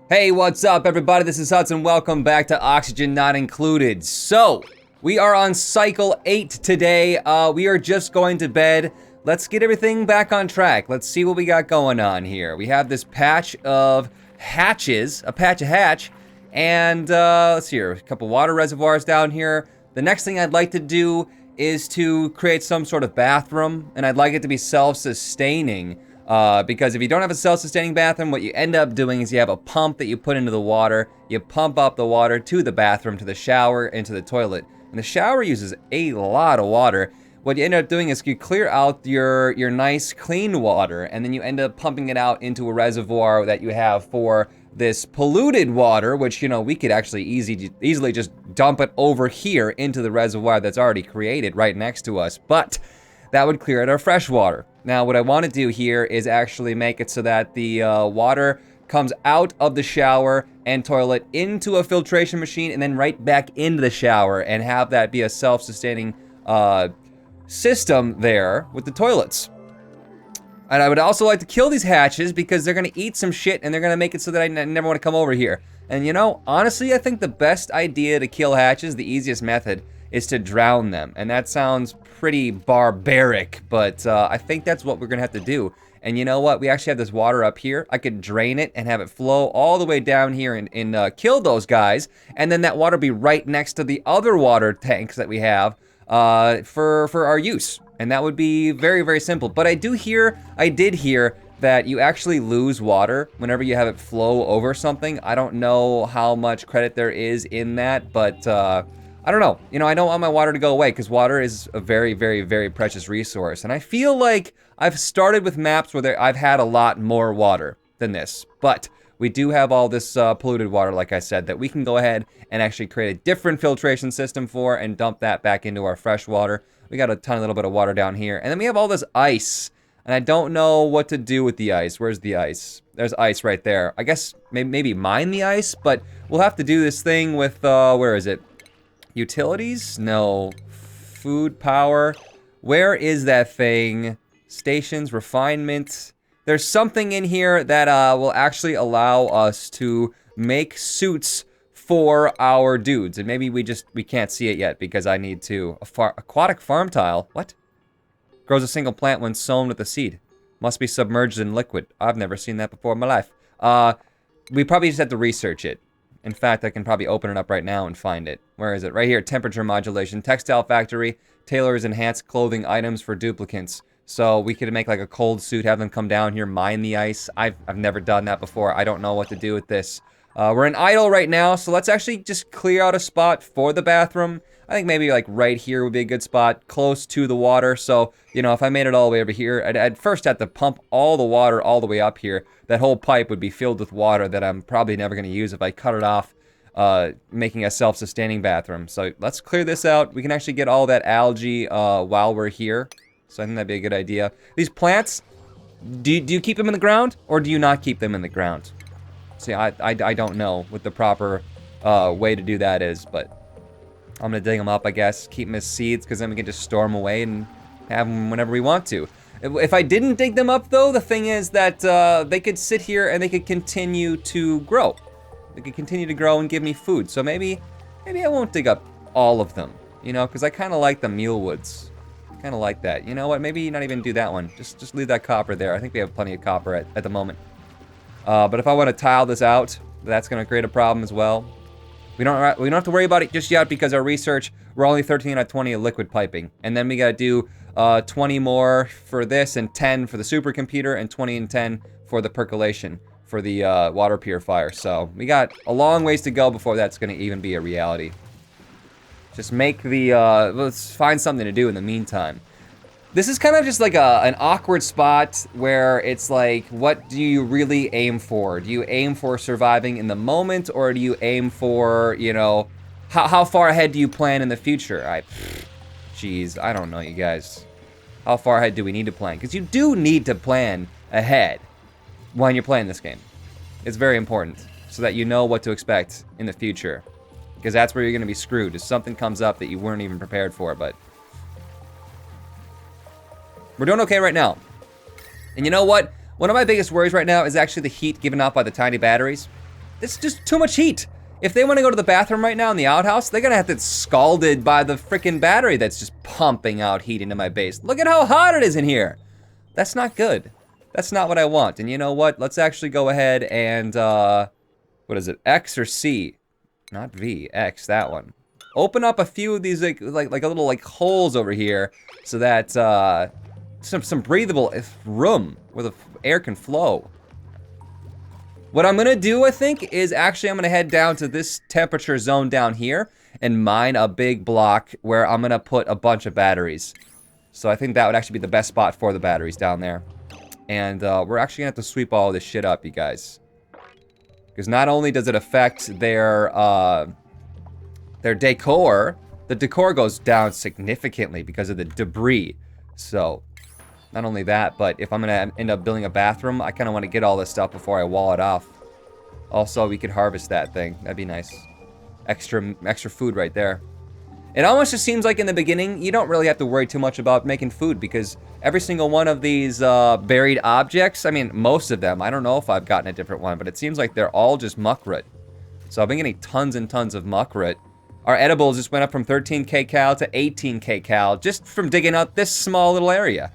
Hey, what's up everybody? This is Hudson. Welcome back to Oxygen Not Included. So, we are on cycle 8 today. We are just going to bed. Let's get everything back on track. Let's see what we got going on here. We have this patch of hatches, a patch of hatch, and let's see here, a couple water reservoirs down here. The next thing I'd like to do is to create some sort of bathroom, and I'd like it to be self-sustaining. Because if you don't have a self-sustaining bathroom, what you end up doing is you have a pump that you put into the water. You pump up the water to the bathroom, to the shower, and to the toilet. And the shower uses a lot of water. What you end up doing is you clear out your nice clean water, and then you end up pumping it out into a reservoir that you have for this polluted water, which, you know, we could actually easily just dump it over here into the reservoir that's already created right next to us. But that would clear out our fresh water. Now, what I want to do here is actually make it so that the water comes out of the shower and toilet into a filtration machine and then right back into the shower and have that be a self-sustaining system there with the toilets. And I would also like to kill these hatches because they're going to eat some shit and they're going to make it so that I never want to come over here. And you know, honestly, I think the best idea to kill hatches, the easiest method, is to drown them. And that sounds pretty barbaric, but I think that's what we're gonna have to do. And you know what? We actually have this water up here. I could drain it and have it flow all the way down here and kill those guys. And then that water be right next to the other water tanks that we have for our use. And that would be very, very simple. But I did hear that you actually lose water whenever you have it flow over something. I don't know how much credit there is in that, but I don't know. You know, I don't want my water to go away because water is a very, very, very precious resource. And I feel like I've started with maps where I've had a lot more water than this. But we do have all this polluted water, like I said, that we can go ahead and actually create a different filtration system for and dump that back into our fresh water. We got a little bit of water down here. And then we have all this ice. And I don't know what to do with the ice. Where's the ice? There's ice right there. I guess maybe mine the ice, but we'll have to do this thing with, where is it? Utilities? No. Food, power. Where is that thing? Stations, refinement. There's something in here that will actually allow us to make suits for our dudes. And maybe we can't see it yet because I need to. Aquatic farm tile. What? Grows a single plant when sown with a seed. Must be submerged in liquid. I've never seen that before in my life. We probably just have to research it. In fact, I can probably open it up right now and find it. Where is it? Right here, temperature modulation. Textile factory tailors enhanced clothing items for duplicants. So we could make like a cold suit, have them come down here, mine the ice. I've never done that before. I don't know what to do with this. We're in idle right now, so let's actually just clear out a spot for the bathroom. I think maybe like right here would be a good spot, close to the water. So, you know, if I made it all the way over here, I'd first have to pump all the water all the way up here. That whole pipe would be filled with water that I'm probably never going to use if I cut it off, making a self-sustaining bathroom. So let's clear this out. We can actually get all that algae while we're here. So I think that'd be a good idea. These plants, do you keep them in the ground or do you not keep them in the ground? See, I don't know what the proper way to do that is, but I'm gonna dig them up, I guess, keep them as seeds, because then we can just store them away and have them whenever we want to. If I didn't dig them up, though, the thing is that they could sit here and they could continue to grow. They could continue to grow and give me food. So maybe I won't dig up all of them, you know, because I kind of like the mulewoods. Kind of like that. You know what? Maybe not even do that one. Just leave that copper there. I think we have plenty of copper at the moment. But if I want to tile this out, that's gonna create a problem as well. We don't have to worry about it just yet because our research, we're only 13 out of 20 of liquid piping. And then we gotta do 20 more for this and 10 for the supercomputer and 20 and 10 for the percolation for the water purifier. So we got a long ways to go before that's gonna even be a reality. Just make the, let's find something to do in the meantime. This is kind of just like an awkward spot where it's like, what do you really aim for? Do you aim for surviving in the moment, or do you aim for, you know, how far ahead do you plan in the future? Jeez, I don't know, you guys. How far ahead do we need to plan? Because you do need to plan ahead when you're playing this game. It's very important so that you know what to expect in the future. Because that's where you're going to be screwed if something comes up that you weren't even prepared for, but we're doing okay right now. And you know what? One of my biggest worries right now is actually the heat given off by the tiny batteries. it's just too much heat. If they want to go to the bathroom right now in the outhouse, they're gonna have to get scalded by the freaking battery that's just pumping out heat into my base. Look at how hot it is in here. That's not good. That's not what I want. And you know what? Let's actually go ahead and, what is it, X or C? Not V, X, that one. Open up a few of these like a little like holes over here so that some breathable room where the air can flow. What I'm gonna do, I think, is actually I'm gonna head down to this temperature zone down here and mine a big block where I'm gonna put a bunch of batteries. So I think that would actually be the best spot for the batteries down there. And we're actually gonna have to sweep all this shit up, you guys. Because not only does it affect their decor, the decor goes down significantly because of the debris. So, not only that, but if I'm gonna end up building a bathroom, I kinda wanna get all this stuff before I wall it off. Also, we could harvest that thing. That'd be nice. Extra food right there. It almost just seems like in the beginning, you don't really have to worry too much about making food because every single one of these buried objects, I mean, most of them, I don't know if I've gotten a different one, but it seems like they're all just muckroot. So I've been getting tons and tons of muckroot. Our edibles just went up from 13k cal to 18k cal just from digging out this small little area.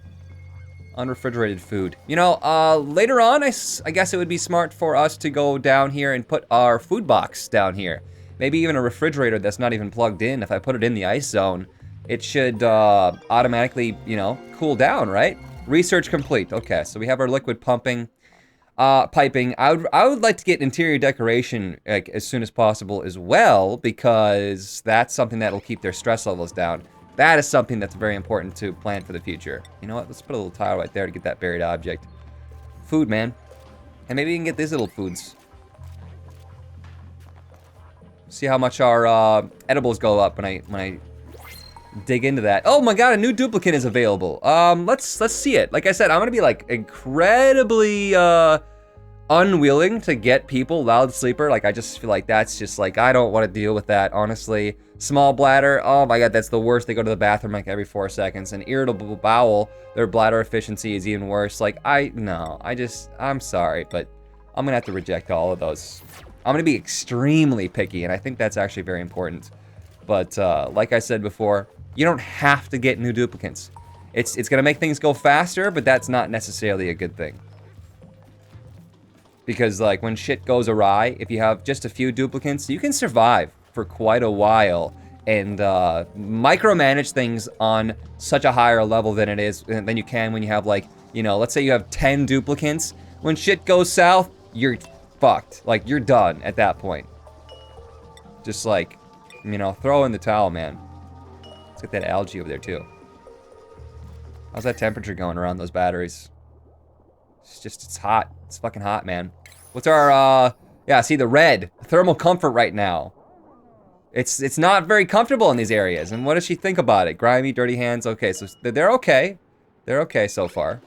Unrefrigerated food. You know, later on, I guess it would be smart for us to go down here and put our food box down here. Maybe even a refrigerator that's not even plugged in. If I put it in the ice zone, it should automatically, you know, cool down, right? Research complete. Okay, so we have our liquid piping. I would like to get interior decoration like as soon as possible as well because that's something that'll keep their stress levels down. That is something that's very important to plan for the future. You know what? Let's put a little tile right there to get that buried object. Food, man. And maybe we can get these little foods. See how much our edibles go up when I dig into that. Oh my god, a new duplicate is available. Let's see it. Like I said, I'm gonna be like incredibly unwilling to get people loud sleeper. Like I just feel like that's just like I don't want to deal with that, honestly. Small bladder, oh my god, that's the worst. They go to the bathroom like every 4 seconds. And irritable bowel, their bladder efficiency is even worse. Like I'm sorry, but I'm gonna have to reject all of those. I'm gonna be extremely picky, and I think that's actually very important. But like I said before, you don't have to get new duplicates. It's gonna make things go faster, but that's not necessarily a good thing. Because like when shit goes awry, if you have just a few duplicates, you can survive for quite a while and micromanage things on such a higher level than you can when you have like, you know, let's say you have 10 duplicates. When shit goes south, you're fucked. Like you're done at that point. Just like, you know, throw in the towel, man. Let's get that algae over there too. How's that temperature going around those batteries? It's hot. It's fucking hot, man. What's our, yeah, see the red. Thermal comfort right now. It's not very comfortable in these areas. And what does she think about it? Grimy, dirty hands. Okay, so they're okay. They're okay so far.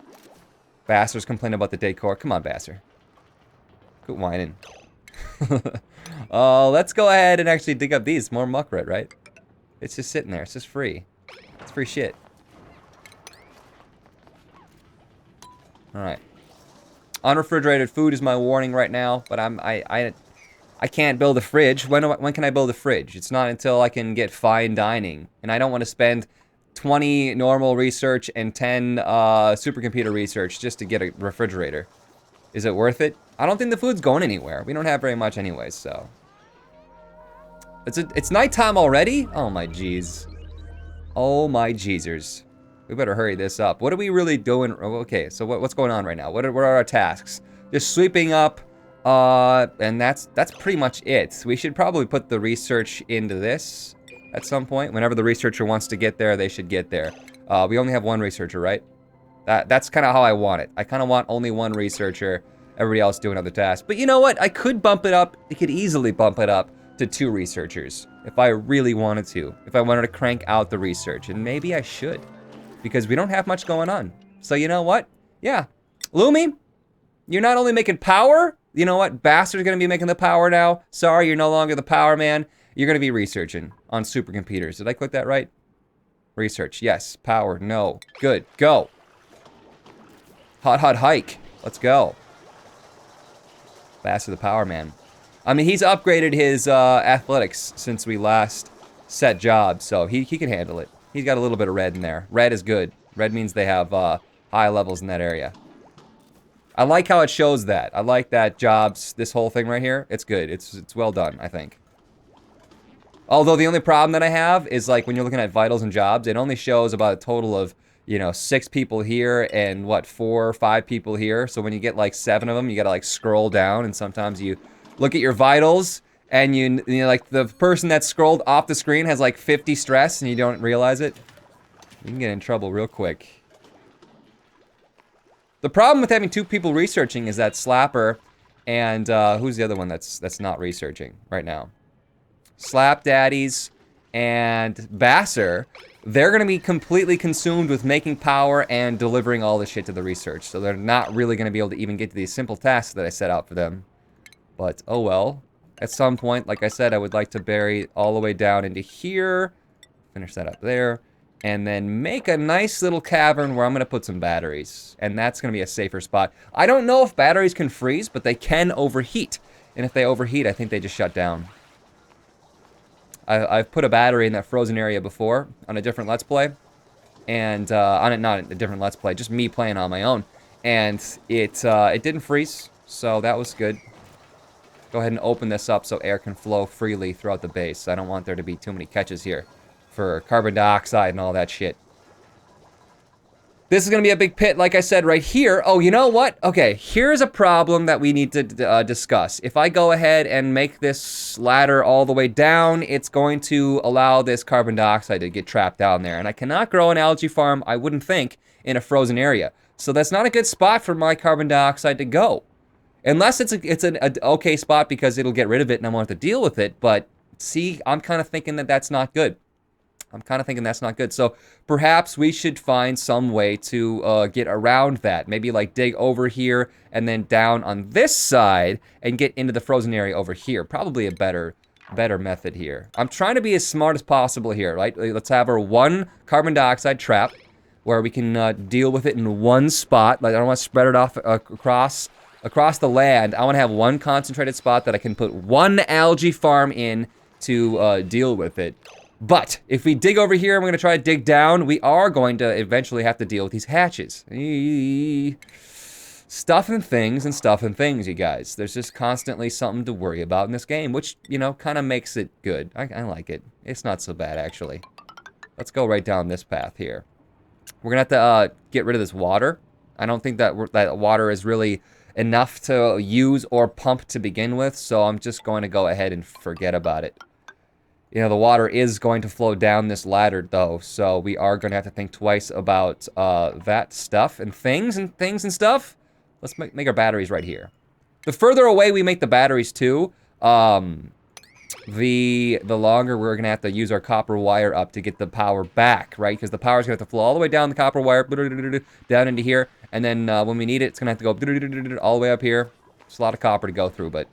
Bastards complain about the decor. Come on, bastard. Quit whining. Let's go ahead and actually dig up these. More muckroot, right? It's just sitting there. It's just free. It's free shit. Alright. Unrefrigerated food is my warning right now, but I can't build a fridge. When can I build a fridge? It's not until I can get fine dining. And I don't want to spend 20 normal research and 10 supercomputer research just to get a refrigerator. Is it worth it? I don't think the food's going anywhere. We don't have very much anyways, so. It's nighttime already? Oh my jeez. Oh my jeezers. We better hurry this up. What are we really doing? Okay, so what's going on right now? What are our tasks? Just sweeping up, and that's pretty much it. We should probably put the research into this at some point. Whenever the researcher wants to get there, they should get there. We only have one researcher, right? That's kind of how I want it. I kind of want only one researcher, everybody else doing other tasks. But you know what? I could bump it up. I could easily bump it up to 2 researchers if I really wanted to. If I wanted to crank out the research, and maybe I should. Because we don't have much going on. So you know what? Yeah. Lumi, you're not only making power, you know what? Bastard's gonna be making the power now. Sorry, you're no longer the power man. You're gonna be researching on supercomputers. Did I click that right? Research, yes. Power, no. Good, go. Hot hike. Let's go. Bastard the power man. I mean, he's upgraded his athletics since we last set jobs, so he can handle it. He's got a little bit of red in there. Red is good. Red means they have high levels in that area. I like how it shows that. I like that jobs, this whole thing right here. It's good. It's well done, I think. Although the only problem that I have is like when you're looking at vitals and jobs, it only shows about a total of, you know, 6 people here and what, 4 or 5 people here. So when you get like 7 of them, you gotta like scroll down, and sometimes you look at your vitals and you know, like the person that scrolled off the screen has like 50 stress and you don't realize it. You can get in trouble real quick. The problem with having 2 people researching is that Slapper and who's the other one that's not researching right now? Slap Daddies and Basser, they're gonna be completely consumed with making power and delivering all this shit to the research. So they're not really gonna be able to even get to these simple tasks that I set out for them. But, oh well. At some point, like I said, I would like to bury all the way down into here. Finish that up there. And then make a nice little cavern where I'm gonna put some batteries. And that's gonna be a safer spot. I don't know if batteries can freeze, but they can overheat. And if they overheat, I think they just shut down. I've put a battery in that frozen area before on a different Let's Play. And, not a different Let's Play, just me playing on my own. And it didn't freeze, so that was good. Go ahead and open this up so air can flow freely throughout the base. I don't want there to be too many catches here for carbon dioxide and all that shit. This is gonna be a big pit, like I said, right here. Oh, you know what? Okay, here's a problem that we need to discuss. If I go ahead and make this ladder all the way down, it's going to allow this carbon dioxide to get trapped down there. And I cannot grow an algae farm, I wouldn't think, in a frozen area. So that's not a good spot for my carbon dioxide to go. Unless it's an okay spot because it'll get rid of it and I won't have to deal with it. But see, I'm kind of thinking that that's not good. So perhaps we should find some way to get around that. Maybe like dig over here and then down on this side and get into the frozen area over here. Probably a better method here. I'm trying to be as smart as possible here, right? Let's have our 1 carbon dioxide trap where we can deal with it in one spot. Like I don't want to spread it off across the land. I want to have 1 concentrated spot that I can put 1 algae farm in to deal with it. But if we dig over here and we're going to try to dig down, we are going to eventually have to deal with these hatches. Stuff and things, you guys. There's just constantly something to worry about in this game, which, you know, kind of makes it good. I like it. It's not so bad, actually. Let's go right down this path here. We're going to have to get rid of this water. I don't think that water is really enough to use or pump to begin with, so I'm just going to go ahead and forget about it. You know, the water is going to flow down this ladder, though, so we are going to have to think twice about that stuff and things and stuff. Let's make our batteries right here. The further away we make the batteries, too, the longer we're going to have to use our copper wire up to get the power back, right? Because the power is going to have to flow all the way down the copper wire, down into here, and then when we need it, it's going to have to go all the way up here. It's a lot of copper to go through, but...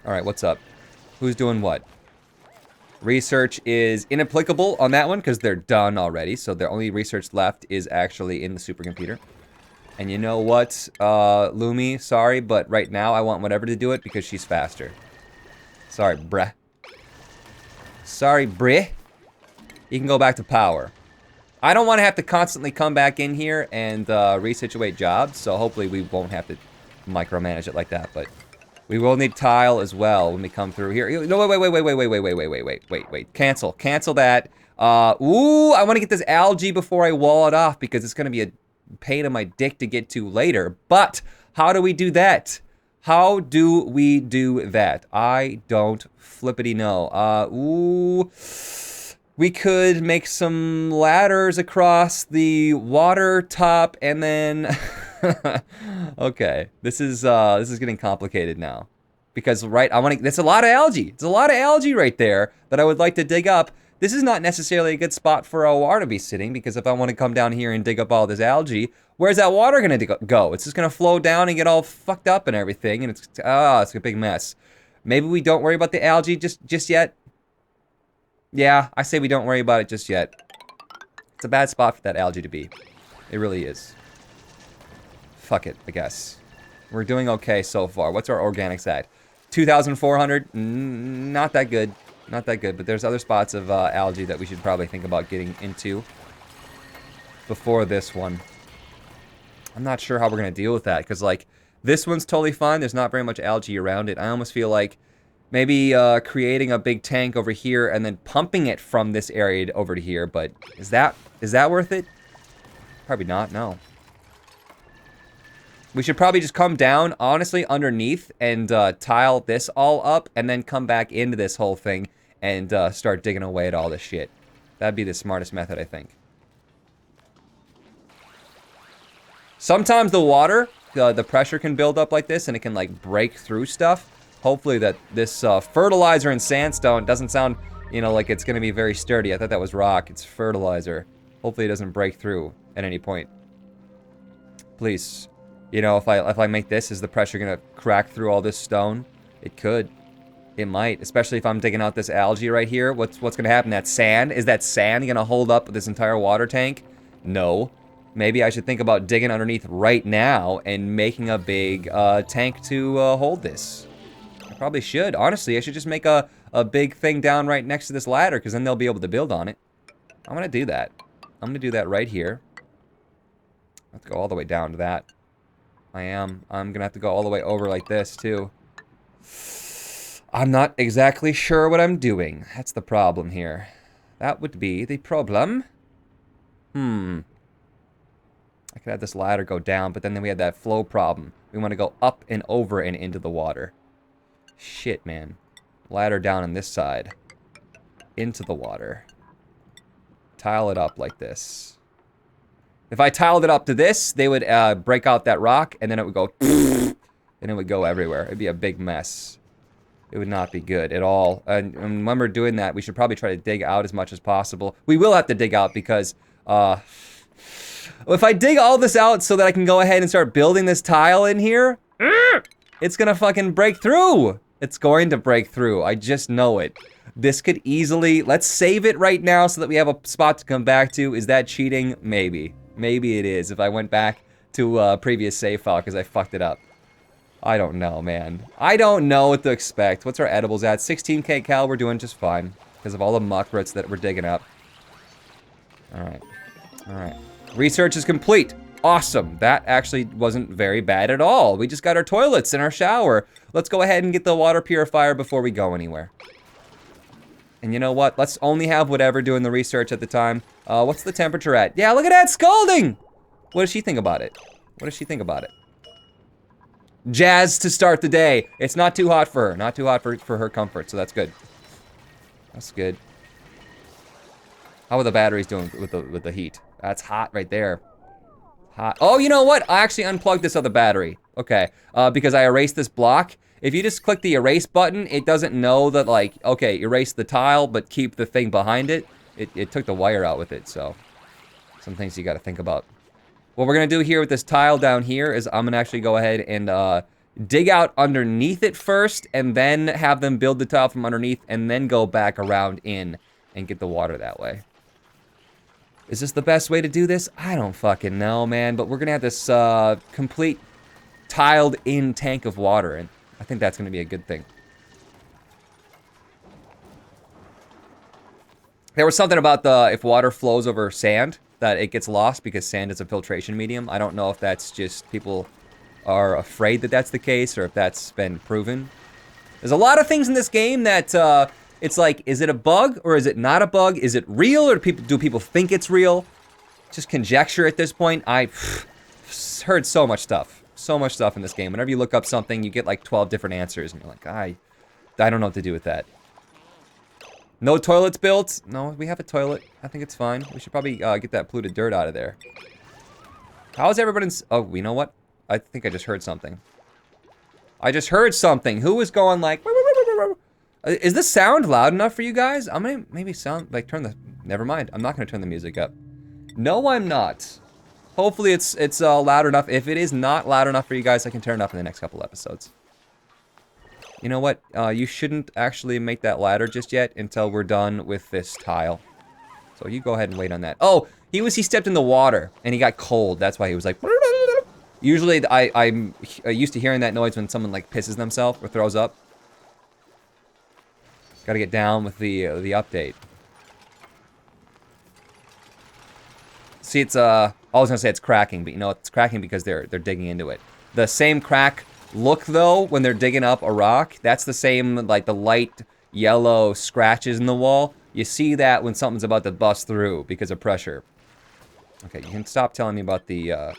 Alright, what's up? Who's doing what? Research is inapplicable on that one because they're done already, so the only research left is actually in the supercomputer. And you know what, Lumi, sorry, but right now I want whatever to do it because she's faster. Sorry, bruh. Sorry, bruh. You can go back to power. I don't want to have to constantly come back in here and resituate jobs, so hopefully we won't have to micromanage it like that, but... We will need tile as well when we come through here. No, wait. Cancel that. Ooh, I want to get this algae before I wall it off because it's going to be a pain in my dick to get to later. But how do we do that? I don't flippity know. Ooh. We could make some ladders across the water top and then... Okay, this is getting complicated now. Because, right, that's a lot of algae. It's a lot of algae right there that I would like to dig up. This is not necessarily a good spot for a water to be sitting, because if I want to come down here and dig up all this algae, where's that water gonna go? It's just gonna flow down and get all fucked up and everything, and it's a big mess. Maybe we don't worry about the algae just yet. Yeah, I say we don't worry about it just yet. It's a bad spot for that algae to be. It really is. Fuck it, I guess. We're doing okay so far. What's our organics at? 2,400? Not that good. Not that good, but there's other spots of algae that we should probably think about getting into before this one. I'm not sure how we're going to deal with that, because, like, this one's totally fine. There's not very much algae around it. I almost feel like maybe creating a big tank over here and then pumping it from this area over to here, but is that worth it? Probably not, no. We should probably just come down, honestly, underneath and tile this all up and then come back into this whole thing and start digging away at all this shit. That'd be the smartest method, I think. Sometimes the water, the pressure can build up like this and it can, like, break through stuff. Hopefully that this fertilizer and sandstone doesn't sound, you know, like it's going to be very sturdy. I thought that was rock. It's fertilizer. Hopefully it doesn't break through at any point. Please. You know, if I make this, is the pressure going to crack through all this stone? It could. It might. Especially if I'm digging out this algae right here. What's going to happen? That sand? Is that sand going to hold up this entire water tank? No. Maybe I should think about digging underneath right now and making a big tank to hold this. I probably should. Honestly, I should just make a big thing down right next to this ladder, because then they'll be able to build on it. I'm going to do that. I'm going to do that right here. I have to go all the way down to that. I'm going to have to go all the way over like this, too. I'm not exactly sure what I'm doing. That's the problem here. That would be the problem. I could have this ladder go down, but then we had that flow problem. We want to go up and over and into the water. Shit, man. Ladder down on this side. Into the water. Tile it up like this. If I tiled it up to this, they would break out that rock, and then it would go, and it would go everywhere. It'd be a big mess. It would not be good at all. And when we're doing that, we should probably try to dig out as much as possible. We will have to dig out because, if I dig all this out so that I can go ahead and start building this tile in here, it's gonna fucking break through. It's going to break through. I just know it. This could easily, let's save it right now so that we have a spot to come back to. Is that cheating? Maybe. Maybe it is if I went back to a previous save file because I fucked it up. I don't know, man. I don't know what to expect. What's our edibles at? 16k cal, we're doing just fine because of all the muck roots that we're digging up. Alright. Alright. Research is complete. Awesome. That actually wasn't very bad at all. We just got our toilets and our shower. Let's go ahead and get the water purifier before we go anywhere. And you know what? Let's only have whatever doing the research at the time. What's the temperature at? Yeah, look at that scalding! What does she think about it? What does she think about it? Jazz to start the day. It's not too hot for her. Not too hot for her comfort, so that's good. That's good. How are the batteries doing with the heat? That's hot right there. Hot. Oh, you know what? I actually unplugged this other battery. Okay, because I erased this block. If you just click the erase button, it doesn't know that, like, okay, erase the tile, but keep the thing behind it. It took the wire out with it, so some things you gotta think about. What we're gonna do here with this tile down here is I'm gonna actually go ahead and dig out underneath it first, and then have them build the tile from underneath, and then go back around in and get the water that way. Is this the best way to do this? I don't fucking know, man, but we're gonna have this complete tiled-in tank of water, and I think that's gonna be a good thing. There was something about if water flows over sand, that it gets lost because sand is a filtration medium. I don't know if that's just people are afraid that that's the case or if that's been proven. There's a lot of things in this game that it's like, is it a bug or is it not a bug? Is it real or do people think it's real? Just conjecture at this point. I've heard so much stuff. So much stuff in this game. Whenever you look up something, you get like 12 different answers and you're like, I don't know what to do with that. No toilets built? No, we have a toilet. I think it's fine. We should probably get that polluted dirt out of there. How is everybody oh, you know what? I think I just heard something. I just heard something. Who was going like... Is this sound loud enough for you guys? I'm gonna maybe sound like never mind. I'm not gonna turn the music up. No, I'm not. Hopefully it's loud enough. If it is not loud enough for you guys, I can turn it up in the next couple episodes. You know what? You shouldn't actually make that ladder just yet until we're done with this tile. So you go ahead and wait on that. Oh, he stepped in the water and he got cold. That's why he was like... Usually, I'm used to hearing that noise when someone like pisses themselves or throws up. Gotta get down with the update. See, it's I was gonna say it's cracking, but you know it's cracking because they're digging into it. The same crack look though when they're digging up a rock, that's the same like the light yellow scratches in the wall. You see that when something's about to bust through because of pressure. Okay, you can stop telling me about the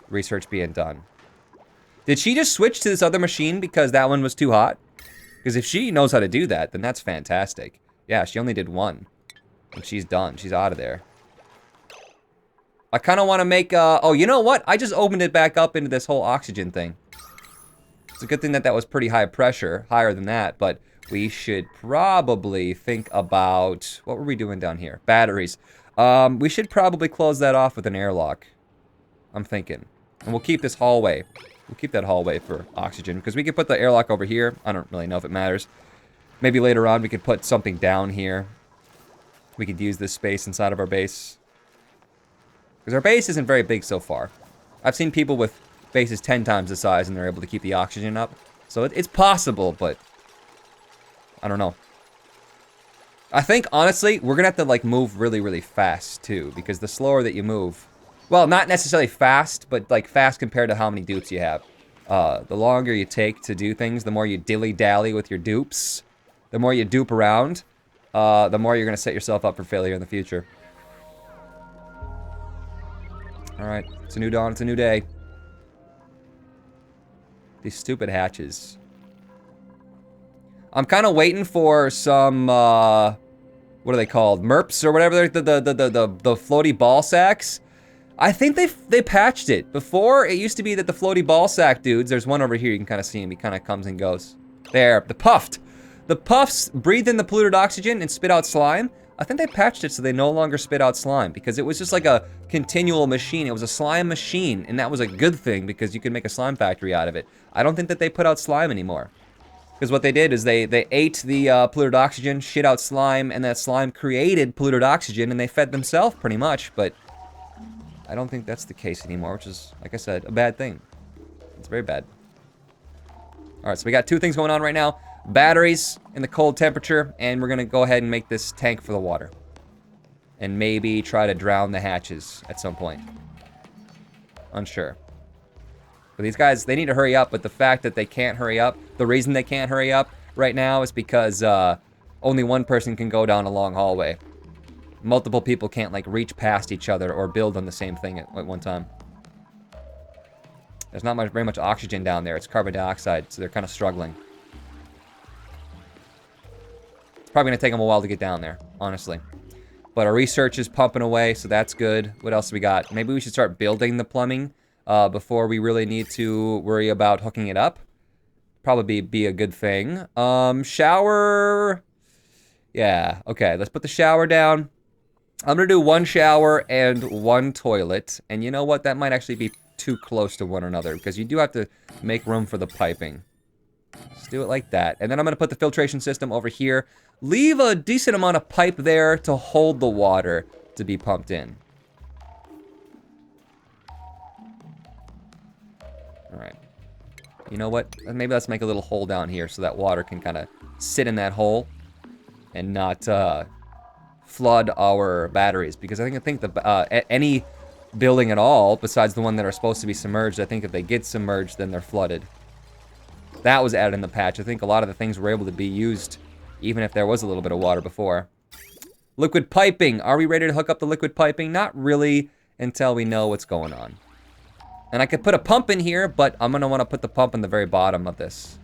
research being done. Did she just switch to this other machine because that one was too hot? Because if she knows how to do that, then that's fantastic. Yeah, she only did one. And she's done. She's out of there. I kind of want to make, oh, you know what? I just opened it back up into this whole oxygen thing. It's a good thing that that was pretty high pressure, higher than that, but we should probably think about, what were we doing down here? Batteries. We should probably close that off with an airlock. I'm thinking. And we'll keep this hallway. We'll keep that hallway for oxygen, because we could put the airlock over here. I don't really know if it matters. Maybe later on we could put something down here. We could use this space inside of our base. Because our base isn't very big so far. I've seen people with bases 10 times the size and they're able to keep the oxygen up. So it's possible, but I don't know. I think, honestly, we're going to have to, like, move really, really fast, too. Because the slower that you move... Well, not necessarily fast, but, like, fast compared to how many dupes you have. The longer you take to do things, the more you dilly-dally with your dupes. The more you dupe around, the more you're going to set yourself up for failure in the future. Alright, it's a new dawn, it's a new day. These stupid hatches. I'm kind of waiting for some, what are they called? Merps or whatever, the floaty ball sacks. I think they patched it. Before, it used to be that the floaty ball sack dudes, there's one over here, you can kind of see him, he kind of comes and goes. There, the puffed. The puffs breathe in the polluted oxygen and spit out slime. I think they patched it so they no longer spit out slime, because it was just like a continual machine. It was a slime machine, and that was a good thing because you could make a slime factory out of it. I don't think that they put out slime anymore. Because what they did is they ate the polluted oxygen, shit out slime, and that slime created polluted oxygen, and they fed themselves pretty much, but I don't think that's the case anymore, which is, like I said, a bad thing. It's very bad. Alright, so we got two things going on right now. Batteries in the cold temperature, and we're gonna go ahead and make this tank for the water. And maybe try to drown the hatches at some point. Unsure. But these guys, they need to hurry up, but the fact that they can't hurry up, the reason they can't hurry up right now is because only one person can go down a long hallway. Multiple people can't, like, reach past each other or build on the same thing at one time. There's not very much oxygen down there. It's carbon dioxide, so they're kind of struggling. It's probably going to take them a while to get down there, honestly. But our research is pumping away, so that's good. What else do we got? Maybe we should start building the plumbing before we really need to worry about hooking it up. Probably be a good thing. Shower... Yeah, okay, let's put the shower down. I'm going to do one shower and one toilet. And you know what? That might actually be too close to one another, because you do have to make room for the piping. Let's do it like that. And then I'm going to put the filtration system over here. Leave a decent amount of pipe there to hold the water to be pumped in. Alright. You know what? Maybe let's make a little hole down here so that water can kind of sit in that hole and not flood our batteries. Because I think any building at all, besides the one that are supposed to be submerged, I think if they get submerged, then they're flooded. That was added in the patch. I think a lot of the things were able to be used even if there was a little bit of water before. Liquid piping. Are we ready to hook up the liquid piping? Not really until we know what's going on. And I could put a pump in here, but I'm going to want to put the pump in the very bottom of this.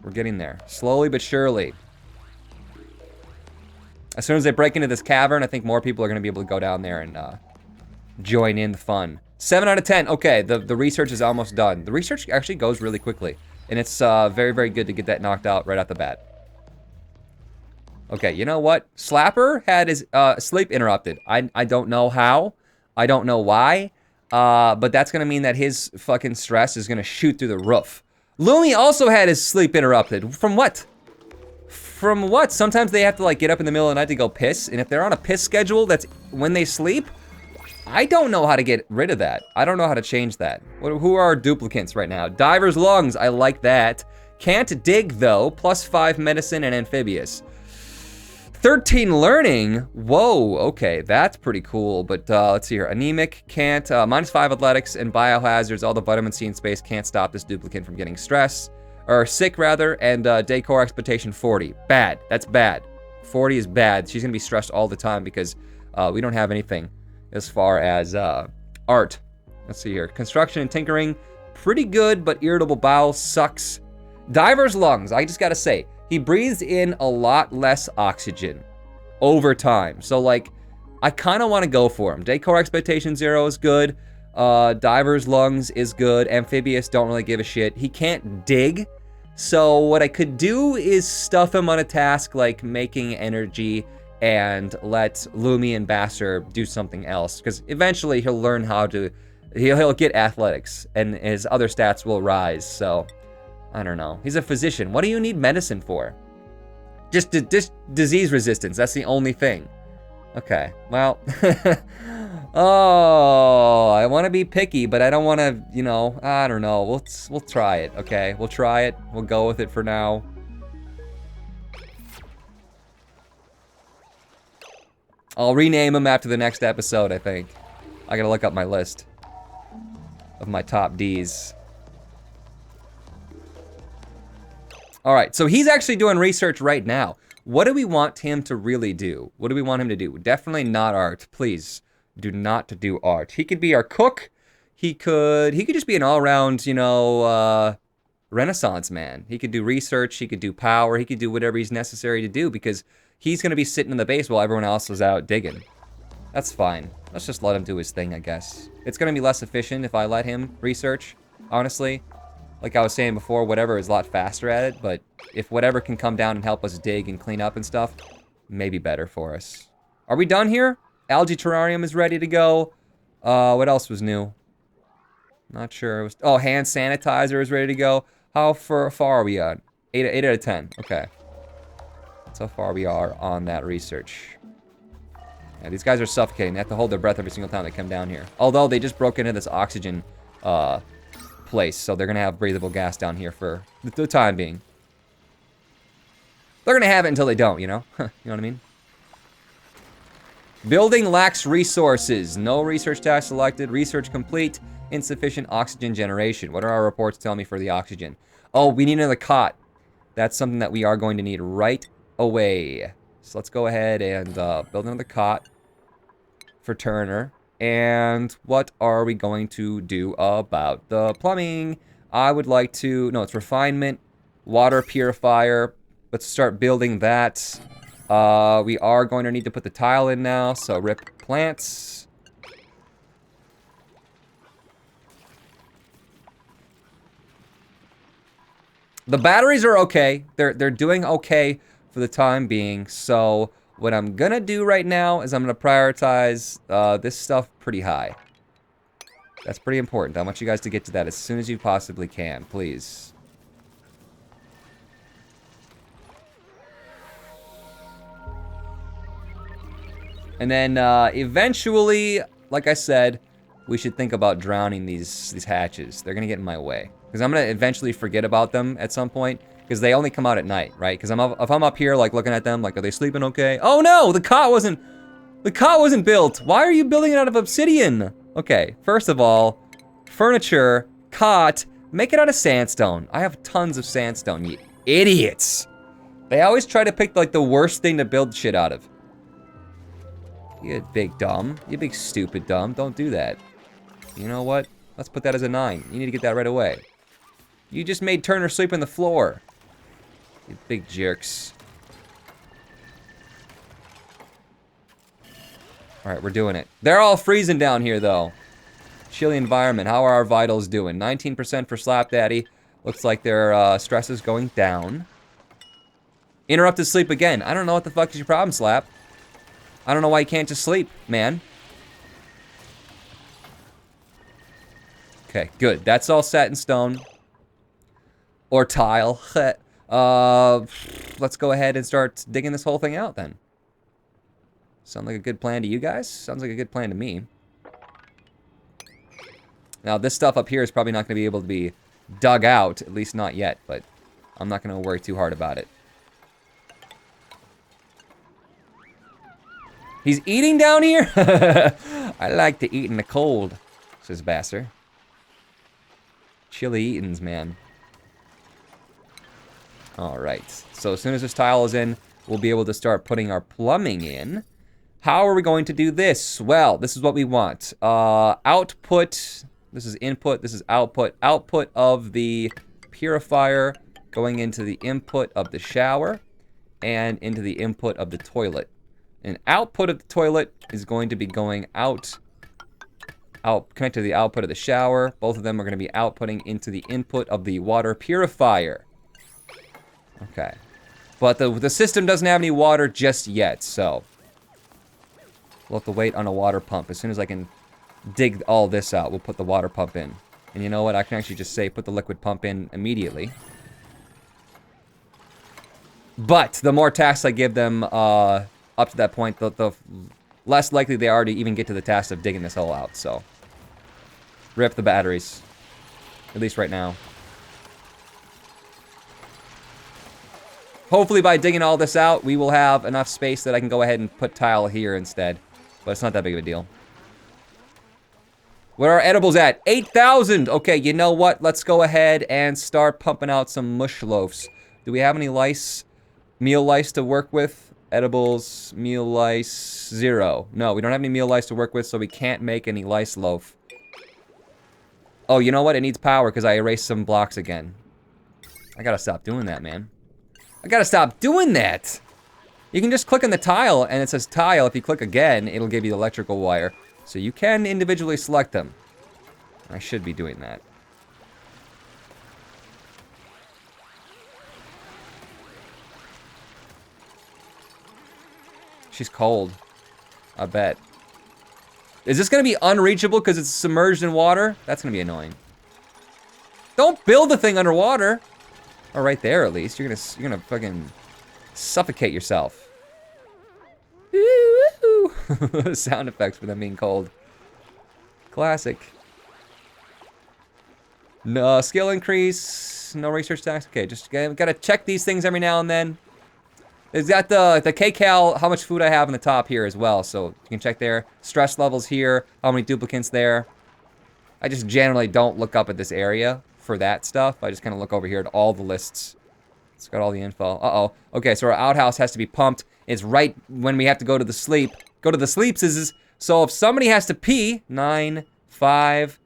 We're getting there. Slowly but surely. As soon as they break into this cavern, I think more people are going to be able to go down there and join in the fun. 7 out of 10. Okay, the research is almost done. The research actually goes really quickly. And it's very, very good to get that knocked out right off the bat. Okay, you know what? Slapper had his sleep interrupted. I don't know how. I don't know why. But that's going to mean that his fucking stress is going to shoot through the roof. Lumi also had his sleep interrupted. From what? From what? Sometimes they have to like get up in the middle of the night to go piss, and if they're on a piss schedule that's when they sleep, I don't know how to get rid of that. I don't know how to change that. Who are our duplicants right now? Diver's lungs, I like that. Can't dig though, +5 medicine and amphibious. 13 learning, whoa, okay, that's pretty cool, but let's see here. Anemic, can't, -5 athletics and biohazards, all the vitamin C in space can't stop this duplicant from getting stressed, or sick rather, and decor expectation 40. Bad, that's bad. 40 is bad, she's gonna be stressed all the time because we don't have anything as far as art. Let's see here, construction and tinkering, pretty good, but irritable bowel sucks. Diver's lungs, I just gotta say, he breathes in a lot less oxygen over time. So like, I kinda wanna go for him. Decor expectation 0 is good. Diver's lungs is good. Amphibious, don't really give a shit. He can't dig. So what I could do is stuff him on a task like making energy and let Lumi and Basser do something else. Because eventually he'll learn how to, he'll get athletics and his other stats will rise, so. I don't know. He's a physician. What do you need medicine for? Just disease resistance. That's the only thing. Okay. Well. Oh, I want to be picky, but I don't want to, you know, I don't know. We'll try it, okay? We'll try it. We'll go with it for now. I'll rename him after the next episode, I think. I gotta look up my list of my top Ds. All right, so he's actually doing research right now. What do we want him to really do? What do we want him to do? Definitely not art. Please do not do art. He could be our cook. He could just be an all-around, you know, Renaissance man. He could do research. He could do power. He could do whatever he's necessary to do because he's going to be sitting in the base while everyone else is out digging. That's fine. Let's just let him do his thing, I guess. It's going to be less efficient if I let him research, honestly. Like I was saying before, whatever is a lot faster at it, but if whatever can come down and help us dig and clean up and stuff, maybe better for us. Are we done here? Algae terrarium is ready to go. What else was new? Not sure. Oh, hand sanitizer is ready to go. How far are we on? 8 out of 10. Okay. That's how far we are on that research. Yeah, these guys are suffocating. They have to hold their breath every single time they come down here. Although they just broke into this oxygen place, so they're gonna have breathable gas down here for the time being. They're gonna have it until they don't, you know? You know what I mean? Building lacks resources. No research task selected. Research complete. Insufficient oxygen generation. What are our reports telling me for the oxygen? Oh, we need another cot. That's something that we are going to need right away. So let's go ahead and build another cot for Turner. And what are we going to do about the plumbing? I would like to, no, it's refinement, water purifier. Let's start building that. We are going to need to put the tile in now, so rip plants. The batteries are okay. They're doing okay for the time being, so what I'm gonna do right now is I'm gonna prioritize this stuff pretty high. That's pretty important. I want you guys to get to that as soon as you possibly can, please. And then eventually, like I said, we should think about drowning these hatches. They're gonna get in my way. Because I'm gonna eventually forget about them at some point. Because they only come out at night, right? Because if I'm up here, like, looking at them, like, are they sleeping okay? Oh, no! The cot wasn't built! Why are you building it out of obsidian? Okay, first of all, furniture, cot, make it out of sandstone. I have tons of sandstone, you idiots! They always try to pick, like, the worst thing to build shit out of. You big dumb. You big stupid dumb. Don't do that. You know what? Let's put that as a 9. You need to get that right away. You just made Turner sleep on the floor. You big jerks. Alright, we're doing it. They're all freezing down here, though. Chilly environment. How are our vitals doing? 19% for Slap Daddy. Looks like their stress is going down. Interrupted sleep again. I don't know what the fuck is your problem, Slap. I don't know why you can't just sleep, man. Okay, good. That's all set in stone. Or tile. let's go ahead and start digging this whole thing out then. Sound like a good plan to you guys? Sounds like a good plan to me. Now, this stuff up here is probably not going to be able to be dug out, at least not yet, but I'm not going to worry too hard about it. He's eating down here? I like to eat in the cold, says Basser. Chilly eatings, man. Alright, so as soon as this tile is in, we'll be able to start putting our plumbing in. How are we going to do this? Well, this is what we want. Output, this is input, this is output. Output of the purifier going into the input of the shower and into the input of the toilet. And output of the toilet is going to be going out, connected to the output of the shower. Both of them are going to be outputting into the input of the water purifier. Okay. But the system doesn't have any water just yet, so we'll have to wait on a water pump. As soon as I can dig all this out, we'll put the water pump in. And you know what? I can actually just say put the liquid pump in immediately. But the more tasks I give them up to that point, the less likely they are to even get to the task of digging this hole out, so. Rip the batteries. At least right now. Hopefully by digging all this out, we will have enough space that I can go ahead and put tile here instead. But it's not that big of a deal. Where are edibles at? 8,000! Okay, you know what? Let's go ahead and start pumping out some mush loaves. Do we have any lice? Meal lice to work with? Edibles, meal lice, 0. No, we don't have any meal lice to work with, so we can't make any lice loaf. Oh, you know what? It needs power because I erased some blocks again. I gotta stop doing that, man. I gotta stop doing that! You can just click on the tile, and it says tile. If you click again, it'll give you the electrical wire. So you can individually select them. I should be doing that. She's cold. I bet. Is this gonna be unreachable because it's submerged in water? That's gonna be annoying. Don't build the thing underwater. Or right there, at least. You're gonna fucking suffocate yourself. Sound effects for them being cold. Classic. No skill increase. No research tax. Okay, just gotta check these things every now and then. It's got the kcal, how much food I have on the top here as well, so you can check there. Stress levels here, how many duplicants there. I just generally don't look up at this area for that stuff. I just kind of look over here at all the lists. It's got all the info. Uh-oh. Okay, so our outhouse has to be pumped. It's right when we have to go to the sleep. Go to the sleeps is so if somebody has to pee, 9, 5,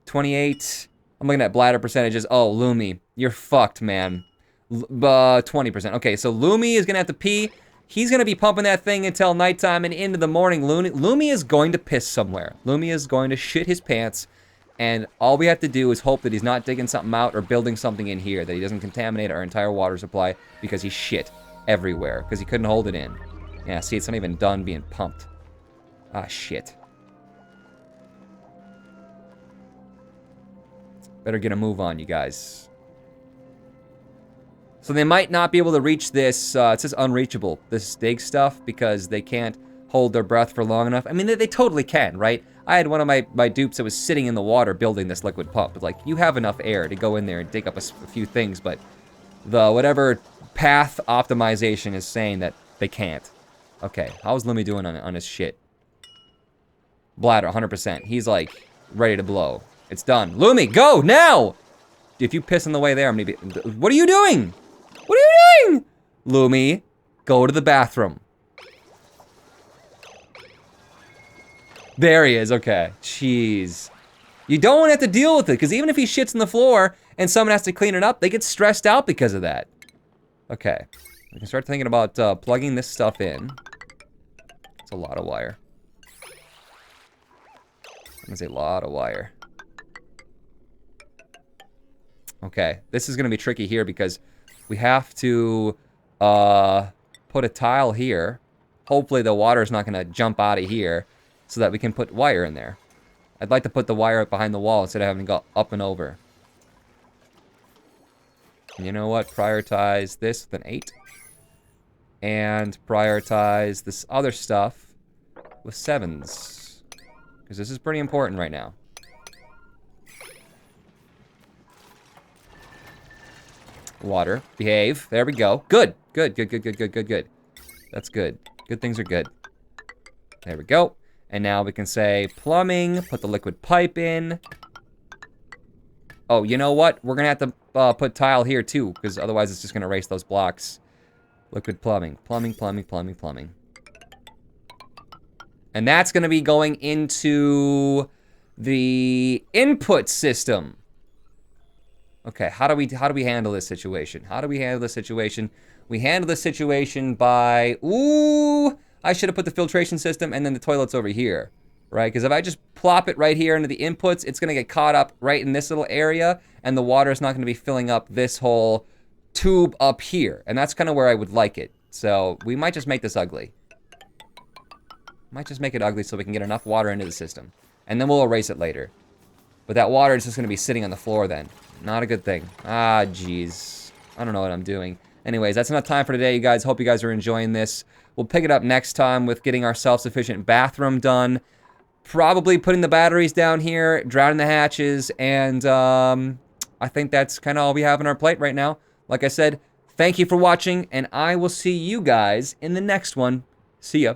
28. I'm looking at bladder percentages. Oh, Lumi, you're fucked, man. 20%. Okay, so Lumi is gonna have to pee. He's gonna be pumping that thing until nighttime and into the morning. Lumi is going to piss somewhere. Lumi is going to shit his pants, and all we have to do is hope that he's not digging something out or building something in here, that he doesn't contaminate our entire water supply because he shit everywhere, because he couldn't hold it in. Yeah, see, it's not even done being pumped. Ah, shit. Better get a move on, you guys. So they might not be able to reach this, it says unreachable, this dig stuff, because they can't hold their breath for long enough. I mean, they totally can, right? I had one of my dupes that was sitting in the water building this liquid pump. But like, you have enough air to go in there and dig up a few things, but the whatever path optimization is saying that they can't. Okay, how's Lumi doing on his shit? Bladder, 100%. He's like, ready to blow. It's done. Lumi, go, now! If you piss on the way there, I'm gonna be... What are you doing? What are you doing? Lumi, go to the bathroom. There he is, okay. Jeez. You don't want to have to deal with it, because even if he shits on the floor and someone has to clean it up, they get stressed out because of that. Okay. We can start thinking about plugging this stuff in. It's a lot of wire. That's a lot of wire. Okay, this is gonna be tricky here because we have to put a tile here. Hopefully the water's not gonna jump out of here so that we can put wire in there. I'd like to put the wire up behind the wall instead of having to go up and over. And you know what? Prioritize this with an 8. and prioritize this other stuff with 7s. Because this is pretty important right now. Water. Behave. There we go. Good. Good, good, good, good, good, good, good. That's good. Good things are good. There we go. And now we can say plumbing, put the liquid pipe in. Oh, you know what? We're gonna have to put tile here too, because otherwise it's just gonna erase those blocks. Liquid plumbing. Plumbing, plumbing, plumbing, plumbing. And that's gonna be going into the input system. Okay, how do we handle this situation? How do we handle this situation? We handle this situation by, ooh, I should have put the filtration system and then the toilet's over here, right? Because if I just plop it right here into the inputs, it's gonna get caught up right in this little area, and the water is not gonna be filling up this whole tube up here. And that's kind of where I would like it. So we might just make this ugly. Might just make it ugly so we can get enough water into the system. And then we'll erase it later. But that water is just gonna be sitting on the floor then. Not a good thing. Ah, jeez. I don't know what I'm doing. Anyways, that's enough time for today, you guys. Hope you guys are enjoying this. We'll pick it up next time with getting our self-sufficient bathroom done. Probably putting the batteries down here, drowning the hatches, and I think that's kind of all we have on our plate right now. Like I said, thank you for watching, and I will see you guys in the next one. See ya.